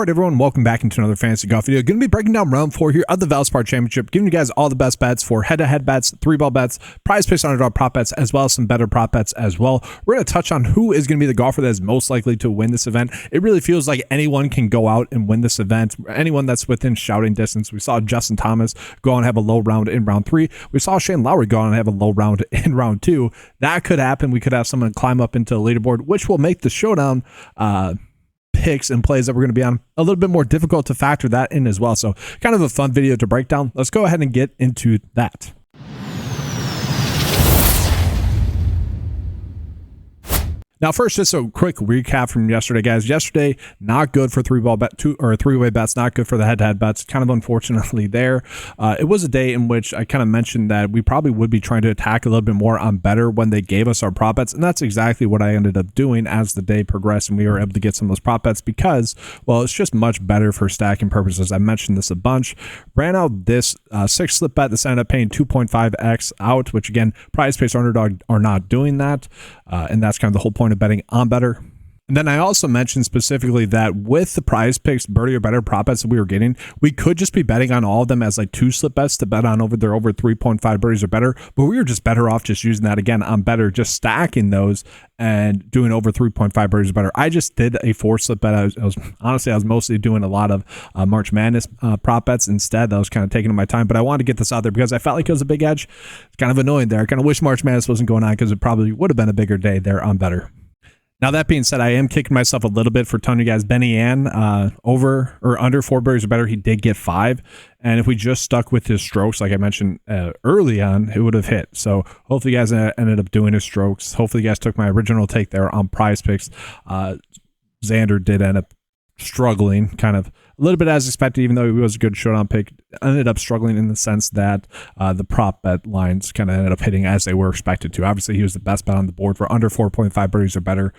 All right, everyone, welcome back into another fantasy golf video. Going to be breaking down round 4 here of the Valspar Championship, giving you guys all the best bets for head-to-head bets, 3-ball bets, PrizePicks Underdog prop bets, as well as some better prop bets as well. We're going to touch on who is going to be the golfer that is most likely to win this event. It really feels like anyone can go out and win this event, anyone that's within shouting distance. We saw Justin Thomas go on and have a low round in round 3. We saw Shane Lowry go on and have a low round in round 2. That could happen. We could have someone climb up into the leaderboard, which will make the showdown picks and plays that we're going to be on a little bit more difficult to factor that in as well. So kind of a fun video to break down. Let's go ahead and get into that. Now, first, just a quick recap from yesterday, guys. Yesterday, not good for three-way bets, not good for the head-to-head bets. Kind of unfortunately there. It was a day in which I kind of mentioned that we probably would be trying to attack a little bit more on betr when they gave us our prop bets, and that's exactly what I ended up doing as the day progressed, and we were able to get some of those prop bets because, well, it's just much better for stacking purposes. I mentioned this a bunch. Ran out this 6 slip bet that's ended up paying 2.5x out, which again, PrizePicks Underdog are not doing that, and that's kind of the whole point of betting on betr. And then I also mentioned specifically that with the PrizePicks birdie or better prop bets that we were getting, we could just be betting on all of them as like 2 slip bets to bet on over 3.5 birdies or better, but we were just better off just using that again on betr, just stacking those and doing over 3.5 birdies or better. I just did a 4 slip bet. I was mostly doing a lot of March Madness prop bets instead. That was kind of taking my time, but I wanted to get this out there because I felt like it was a big edge. It's kind of annoying there. I kind of wish March Madness wasn't going on because it probably would have been a bigger day there on betr. Now, that being said, I am kicking myself a little bit for telling you guys Benny Ann over or under 4 birdies or better. He did get 5. And if we just stuck with his strokes, like I mentioned early on, it would have hit. So hopefully you guys ended up doing his strokes. Hopefully you guys took my original take there on PrizePicks. Xander did end up struggling kind of a little bit as expected, even though he was a good showdown pick. Ended up struggling in the sense that the prop bet lines kind of ended up hitting as they were expected to. Obviously, he was the best bet on the board for under 4.5 birdies or better.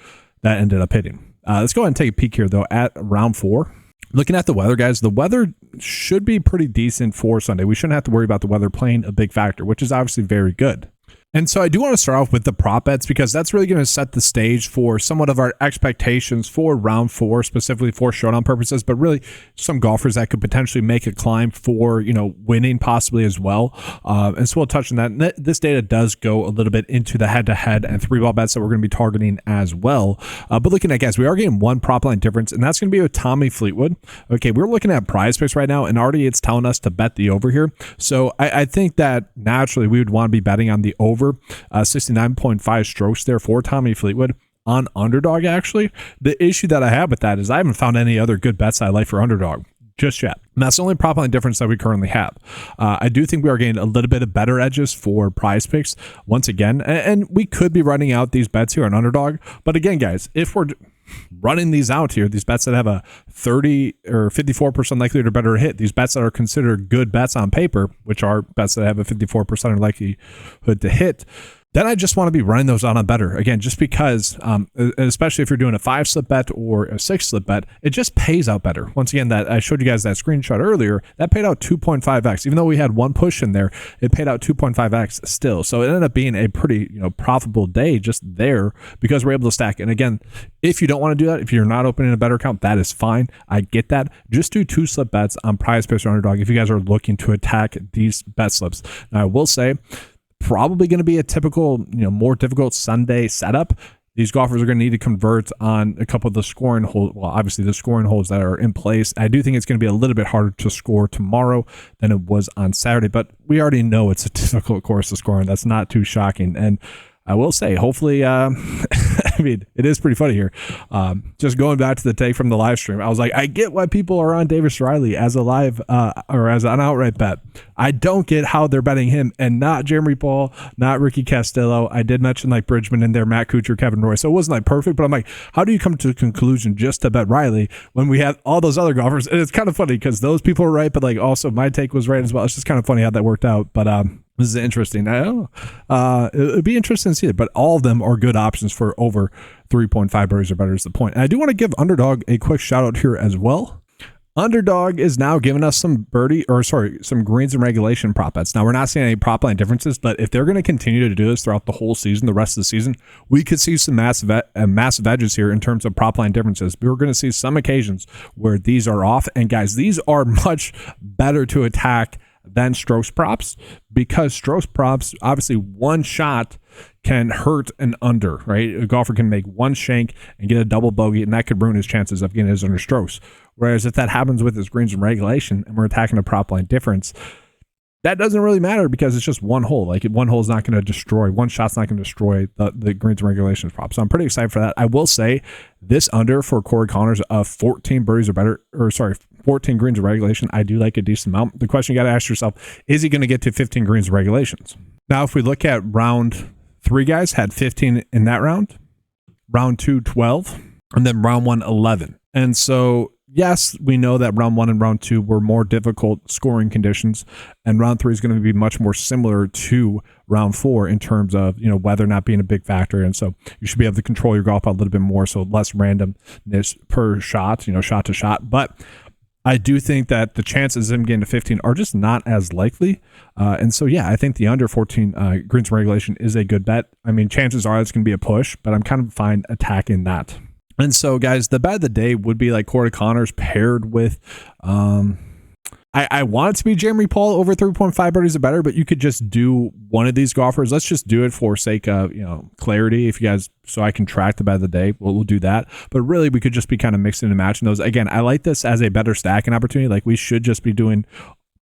That ended up hitting. Let's go ahead and take a peek here, though, at round 4. Looking at the weather, guys, the weather should be pretty decent for Sunday. We shouldn't have to worry about the weather playing a big factor, which is obviously very good. And so I do want to start off with the prop bets because that's really going to set the stage for somewhat of our expectations for round 4, specifically for showdown purposes, but really some golfers that could potentially make a climb for, winning possibly as well. And so we'll touch on that. This data does go a little bit into the head-to-head and 3-ball bets that we're going to be targeting as well. But looking at, guys, we are getting one prop line difference, and that's going to be with Tommy Fleetwood. Okay, we're looking at PrizePicks right now, and already it's telling us to bet the over here. So I think that naturally we would want to be betting on the over. 69.5 strokes there for Tommy Fleetwood on underdog. Actually, the issue that I have with that is I haven't found any other good bets I like for underdog just yet. And that's the only prop line difference that we currently have. I do think we are getting a little bit of better edges for PrizePicks once again, and we could be running out these bets here on underdog. But again, guys, if we're running these out here, these bets that have a 30 or 54% likelihood or better hit, these bets that are considered good bets on paper, which are bets that have a 54% likelihood to hit, then I just want to be running those on betr. Again, just because, especially if you're doing a 5 slip bet or a 6 slip bet, it just pays out better. Once again, that I showed you guys that screenshot earlier, that paid out 2.5x. Even though we had one push in there, it paid out 2.5x still. So it ended up being a pretty profitable day just there because we're able to stack. And again, if you don't want to do that, if you're not opening a betr account, that is fine. I get that. Just do 2 slip bets on PrizePicks or Underdog if you guys are looking to attack these bet slips. Now, I will say, probably going to be a typical, more difficult Sunday setup. These golfers are going to need to convert on a couple of the scoring holes. Well, obviously the scoring holes that are in place. I do think it's going to be a little bit harder to score tomorrow than it was on Saturday, but we already know it's a difficult course to score, and that's not too shocking. And I will say, hopefully, I mean, it is pretty funny here. Just going back to the take from the live stream, I was like, I get why people are on Davis Riley as a live or as an outright bet. I don't get how they're betting him and not Jeremy Paul, not Ricky Castillo. I did mention like Bridgman in there, Matt Kuchar, Kevin Roy. So it wasn't like perfect, but I'm like, how do you come to the conclusion just to bet Riley when we have all those other golfers? And it's kind of funny because those people are right, but like also my take was right as well. It's just kind of funny how that worked out. But this is interesting. I don't know. It'd be interesting to see it, but all of them are good options for over 3.5 birdies or better is the point. And I do want to give Underdog a quick shout out here as well. Underdog is now giving us some some greens and regulation prop bets. Now, we're not seeing any prop line differences, but if they're going to continue to do this throughout the whole season, the rest of the season, we could see some massive edges here in terms of prop line differences. We're going to see some occasions where these are off. And guys, these are much better to attack than strokes props, because strokes props, obviously one shot can hurt an under, right? A golfer can make one shank and get a double bogey, and that could ruin his chances of getting his under strokes. Whereas if that happens with his greens and regulation and we're attacking a prop line difference, that doesn't really matter because it's just one hole. Like, one hole is not going to destroy, one shot's not going to destroy the greens and regulations prop. So I'm pretty excited for that. I will say this under for Corey Conners of 14 birdies or better, 14 greens of regulation, I do like a decent amount. The question you got to ask yourself, is he going to get to 15 greens of regulations? Now, if we look at round 3, guys, had 15 in that round, round 2, 12, and then round 1, 11. And so, yes, we know that round 1 and round 2 were more difficult scoring conditions, and round 3 is going to be much more similar to round 4 in terms of, weather not being a big factor. And so you should be able to control your golf out a little bit more, so less randomness per shot, shot to shot. But I do think that the chances of him getting to 15 are just not as likely. And so, yeah, I think the under 14 greens regulation is a good bet. I mean, chances are it's going to be a push, but I'm kind of fine attacking that. And so, guys, the bet of the day would be like Corey Conners paired with, I want it to be Jeremy Paul over 3.5 birdies or better, but you could just do one of these golfers. Let's just do it for sake of, clarity. If you guys, so I can track the bet of the day, we'll do that. But really, we could just be kind of mixing and matching those. Again, I like this as a better stacking opportunity. Like, we should just be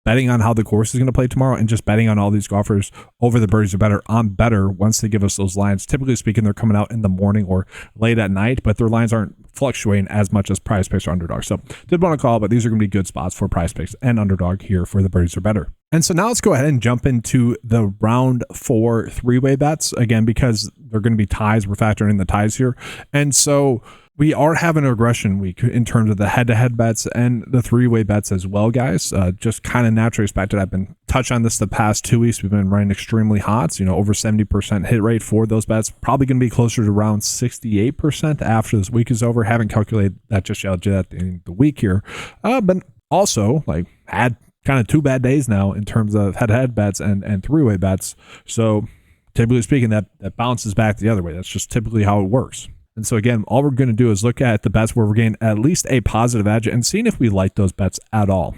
betting on how the course is going to play tomorrow and just betting on all these golfers over the birdies or better on better once they give us those lines. Typically speaking, they're coming out in the morning or late at night, but their lines aren't fluctuating as much as PrizePicks or Underdog. So did want to call, but these are going to be good spots for PrizePicks and Underdog here for the birdies or better. And so now let's go ahead and jump into the round 4 3-way bets again, because they're going to be ties. We're factoring in the ties here. And so we are having a regression week in terms of the head-to-head bets and the 3-way bets as well, guys. Just kind of naturally expected. I've been touched on this the past 2 weeks. We've been running extremely hot, over 70% hit rate for those bets. Probably going to be closer to around 68% after this week is over. Haven't calculated that just yet at the end of the week here. But also, had kind of 2 bad days now in terms of head-to-head bets and 3-way bets. So typically speaking, that bounces back the other way. That's just typically how it works. And so again, all we're going to do is look at the bets where we're getting at least a positive edge and seeing if we like those bets at all.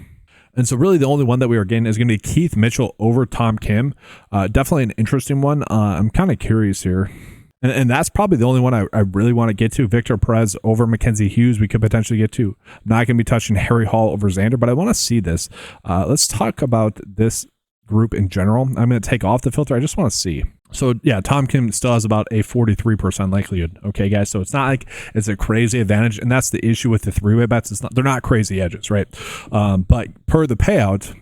And so really the only one that we are getting is going to be Keith Mitchell over Tom Kim. Definitely an interesting one. I'm kind of curious here. And that's probably the only one I really want to get to. Victor Perez over Mackenzie Hughes, we could potentially get to. I'm not going to be touching Harry Hall over Xander, but I want to see this. Let's talk about this group in general. I'm going to take off the filter. I just want to see. So yeah, Tom Kim still has about a 43% likelihood. Okay, guys. So it's not like it's a crazy advantage, and that's the issue with the 3-way bets. They're not crazy edges, right? But per the payout,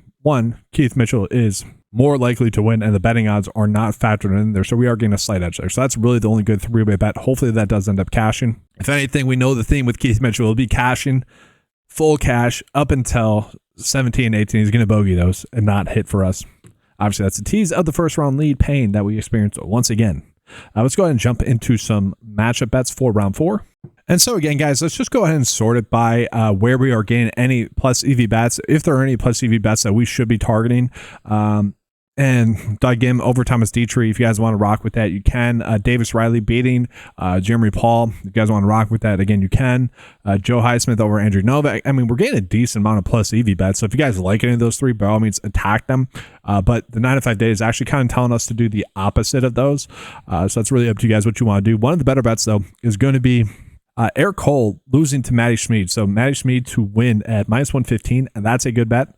Keith Mitchell is more likely to win, and the betting odds are not factored in there. So we are getting a slight edge there. So that's really the only good 3-way bet. Hopefully that does end up cashing. If anything, we know the theme with Keith Mitchell will be cashing, full cash up until 17, 18. He's going to bogey those and not hit for us. Obviously, that's a tease of the first round lead pain that we experienced once again. Let's go ahead and jump into some matchup bets for round 4. And so again, guys, let's just go ahead and sort it by where we are getting any plus EV bets, if there are any plus EV bets that we should be targeting. And Doug Gim over Thomas Dietrich, if you guys want to rock with that, you can. Davis Riley beating Jeremy Paul. If you guys want to rock with that, again, you can. Joe Highsmith over Andrew Novak. I mean, we're getting a decent amount of plus EV bets. So if you guys like any of those 3, by all means, attack them. But the 9 to 5 day is actually kind of telling us to do the opposite of those. So that's really up to you guys what you want to do. One of the better bets, though, is going to be Eric Cole losing to Matty Schmid. So Matty Schmid to win at minus 115, and that's a good bet.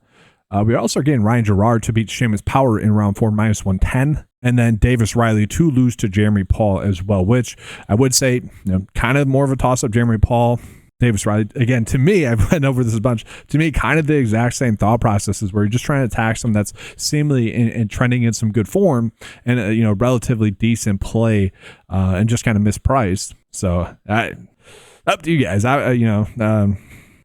We also are getting Ryan Gerard to beat Seamus Power in round 4, minus 110. And then Davis Riley to lose to Jeremy Paul as well, which I would say, kind of more of a toss-up. Jeremy Paul, Davis Riley. Again, to me, I've went over this a bunch. To me, kind of the exact same thought processes where you're just trying to attack someone that's seemingly in trending in some good form and, relatively decent play and just kind of mispriced. So up to you guys.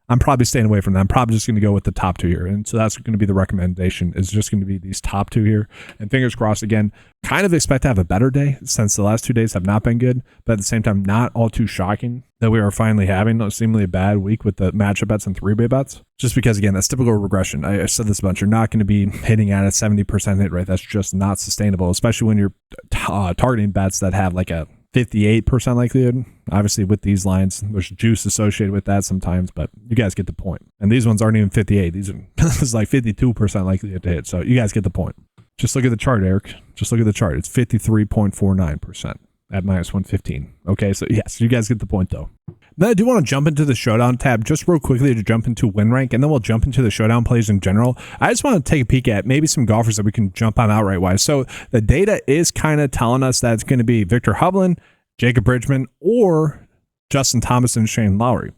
I'm probably staying away from that. I'm probably just going to go with the top 2 here. And so that's going to be the recommendation, is just going to be these top 2 here. And fingers crossed, again, kind of expect to have a better day since the last 2 days have not been good, but at the same time, not all too shocking that we are finally having a seemingly a bad week with the matchup bets and 3-way bets. Just because, again, that's typical regression. I said this a bunch. You're not going to be hitting at a 70% hit rate. That's just not sustainable, especially when you're targeting bets that have like a 58% likelihood. Obviously, with these lines, there's juice associated with that sometimes, but you guys get the point. And these ones aren't even 58. These are this is like 52% likelihood to hit. So you guys get the point. Just look at the chart, Eric. Just look at the chart. It's 53.49% at minus 115. Okay, so yes, you guys get the point though. Then I do want to jump into the showdown tab just real quickly to jump into win rank, and then we'll jump into the showdown plays in general. I just want to take a peek at maybe some golfers that we can jump on outright wise. So the data is kind of telling us that it's going to be Viktor Hovland, Jacob Bridgman, or Justin Thomas and Shane Lowry.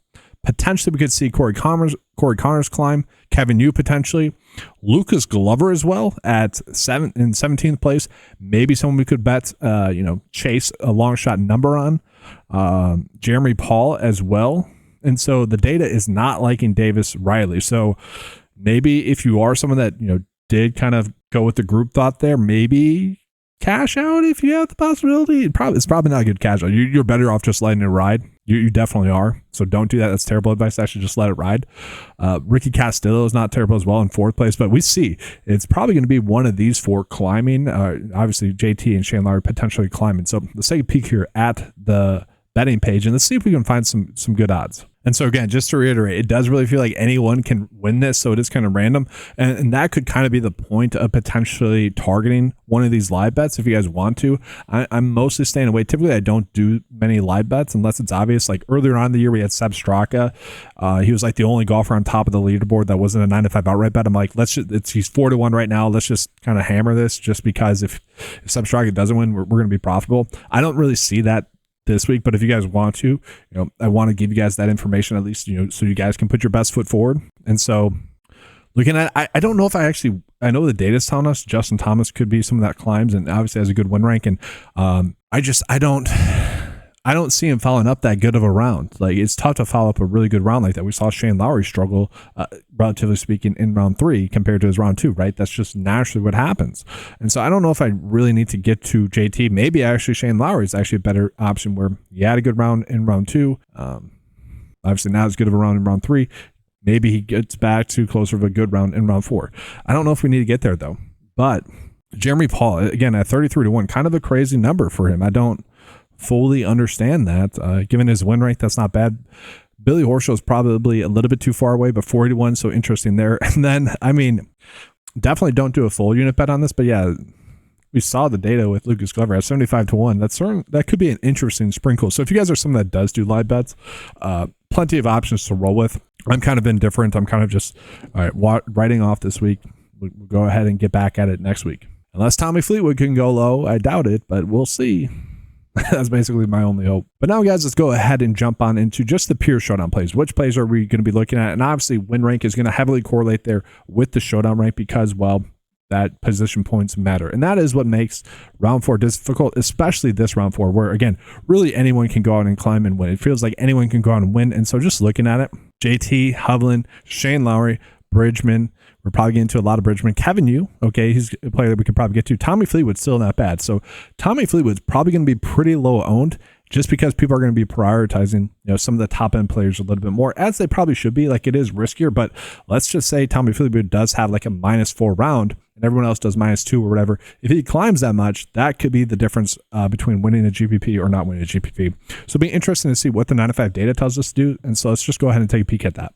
Potentially, we could see Corey Connors climb, Kevin Yu potentially, Lucas Glover as well at 17th place. Maybe someone we could bet, chase a long shot number on. Jeremy Paul as well. And so the data is not liking Davis Riley. So maybe if you are someone that, did kind of go with the group thought there, maybe cash out if you have the possibility. It's probably not a good cash out. You're better off just letting it ride. You definitely are. So don't do that. That's terrible advice. Actually, just let it ride. Ricky Castillo is not terrible as well in 4th place, but we see it's probably going to be one of these 4 climbing. Obviously, JT and Shane Lowry potentially climbing. So let's take a peek here at the betting page and let's see if we can find some good odds. And so again, just to reiterate, it does really feel like anyone can win this, so it is kind of random. And that could kind of be the point of potentially targeting one of these live bets if you guys want to. I'm mostly staying away. Typically, I don't do many live bets unless it's obvious. Like earlier on in the year, we had Seb Straka. He was like the only golfer on top of the leaderboard that wasn't a 9-5 outright bet. I'm like, he's 4-1 right now. Let's just kind of hammer this just because if Seb Straka doesn't win, we're going to be profitable. I don't really see that this week, but if you guys want to, I want to give you guys that information at least, so you guys can put your best foot forward. And so looking at, I don't know if I know the data's telling us Justin Thomas could be someone that climbs and obviously has a good win rank. And I don't see him following up that good of a round. Like it's tough to follow up a really good round like that. We saw Shane Lowry struggle, relatively speaking, in round 3 compared to his round 2, right? That's just naturally what happens. And so I don't know if I really need to get to JT. Maybe actually Shane Lowry is actually a better option where he had a good round in round 2. Obviously not as good of a round in round 3. Maybe he gets back to closer of a good round in round 4. I don't know if we need to get there though. But Jeremy Paul, again, at 33-1, kind of a crazy number for him. I don't fully understand that. Given his win rate, that's not bad. Billy Horschel is probably a little bit too far away, but 40-1, so interesting there. And then, definitely don't do a full unit bet on this, but yeah, we saw the data with Lucas Glover at 75-1. That could be an interesting sprinkle. So if you guys are someone that does do live bets, plenty of options to roll with. I'm kind of indifferent. I'm kind of just writing off this week. We'll go ahead and get back at it next week. Unless Tommy Fleetwood can go low, I doubt it, but we'll see. That's basically my only hope. But now, guys, let's go ahead and jump on into just the pure showdown plays. Which plays are we going to be looking at? And obviously, win rank is going to heavily correlate there with the showdown rank because, well, that position points matter. And that is what makes round 4 difficult, especially this round 4, where, again, really anyone can go out and climb and win. It feels like anyone can go out and win. And so just looking at it, JT, Hovland, Shane Lowry, Bridgman. We're probably getting to a lot of Bridgman. Kevin Yu, okay, he's a player that we could probably get to. Tommy Fleetwood's still not bad. So Tommy Fleetwood's probably going to be pretty low owned just because people are going to be prioritizing, some of the top end players a little bit more, as they probably should be. Like it is riskier, but let's just say Tommy Fleetwood does have like a -4 round and everyone else does -2 or whatever. If he climbs that much, that could be the difference between winning a GPP or not winning a GPP. So it'll be interesting to see what the 9-5 data tells us to do. And so let's just go ahead and take a peek at that.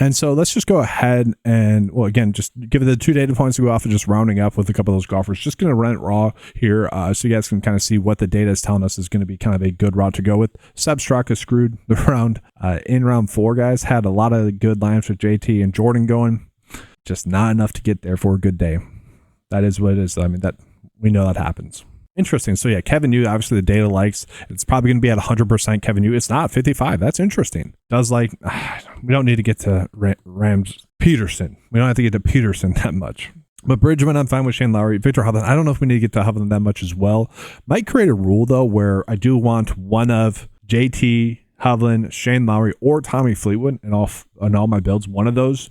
And so let's just go ahead and, well, again, just give it the 2 data points to go off and just rounding up with a couple of those golfers. Just going to run it raw here so you guys can kind of see what the data is telling us is going to be kind of a good route to go with. Seb Straka screwed the round in round 4, guys. Had a lot of good lines with JT and Jordan going. Just not enough to get there for a good day. That is what it is. That we know that happens. Interesting. So yeah, Kevin Yu, obviously the data likes. It's probably going to be at 100% Kevin Yu. It's not 55. That's interesting. Does we don't need to get to Rams Peterson. We don't have to get to Peterson that much. But Bridgman, I'm fine with Shane Lowry. Viktor Hovland, I don't know if we need to get to Hovland that much as well. Might create a rule though where I do want one of JT, Hovland, Shane Lowry, or Tommy Fleetwood in all my builds. One of those,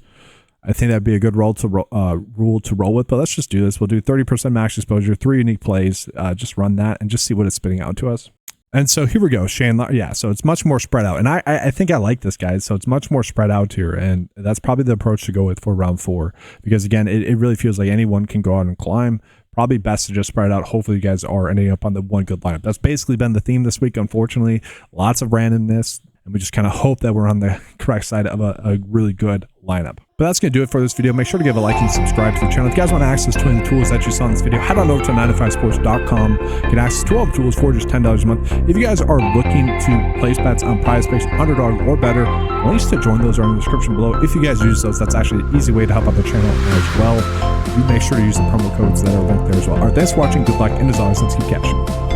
I think that'd be a good rule to roll with. But let's just do this. We'll do 30% max exposure, 3 unique plays. Just run that and just see what it's spitting out to us. And so here we go, Shane Lowry. Yeah, so it's much more spread out. And I think I like this, guys. So it's much more spread out here. And that's probably the approach to go with for round 4. Because, again, it really feels like anyone can go out and climb. Probably best to just spread it out. Hopefully you guys are ending up on the one good lineup. That's basically been the theme this week, unfortunately. Lots of randomness. And we just kind of hope that we're on the correct side of a really good lineup. But that's going to do it for this video. Make sure to give a like and subscribe to the channel. If you guys want access to any tools that you saw in this video, head on over to 9to5sports.com. Get access to all the tools for just $10 a month. If you guys are looking to place bets on PrizePicks Underdog or betr, links to join those are in the description below. If you guys use those, that's actually an easy way to help out the channel as well. You make sure to use the promo codes that are linked there as well. All right, thanks for watching. Good luck. And as always, let's keep cashing.